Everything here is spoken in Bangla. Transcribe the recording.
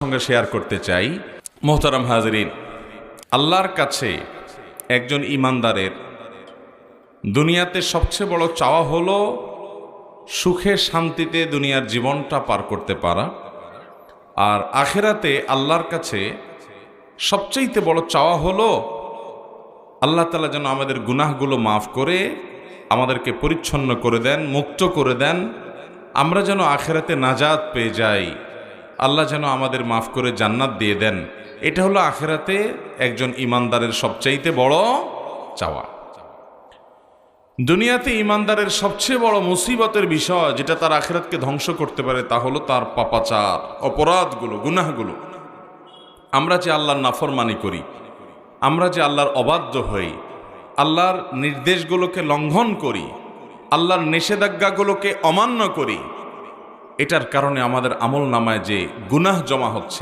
সঙ্গে শেয়ার করতে চাই। মোহতারাম হাজরিন, আল্লাহর কাছে একজন ইমানদারের দুনিয়াতে সবচেয়ে বড় চাওয়া হলো সুখে শান্তিতে দুনিয়ার জীবনটা পার করতে পারা, আর আখেরাতে আল্লাহর কাছে সবচাইতে বড় চাওয়া হলো আল্লাহ তাআলা যেন আমাদের গুনাহগুলো মাফ করে আমাদেরকে পরিচ্ছন্ন করে দেন, মুক্ত করে দেন, আমরা যেন আখেরাতে নাজাত পেয়ে যাই, আল্লাহ যেন আমাদের মাফ করে জান্নাত দিয়ে দেন। এটা হলো আখেরাতে একজন ইমানদারের সবচাইতে বড় চাওয়া। দুনিয়াতে ইমানদারের সবচেয়ে বড় মুসিবতের বিষয় যেটা তার আখেরাতকে ধ্বংস করতে পারে তা হলো তার পাপাচার, অপরাধগুলো, গুনাহগুলো। আমরা যে আল্লাহর নাফরমানি করি, আমরা যে আল্লাহর অবাধ্য হই, আল্লাহর নির্দেশগুলোকে লঙ্ঘন করি, আল্লাহর নিষেধাজ্ঞাগুলোকে অমান্য করি, এটার কারণে আমাদের আমল নামায় যে গুনাহ জমা হচ্ছে,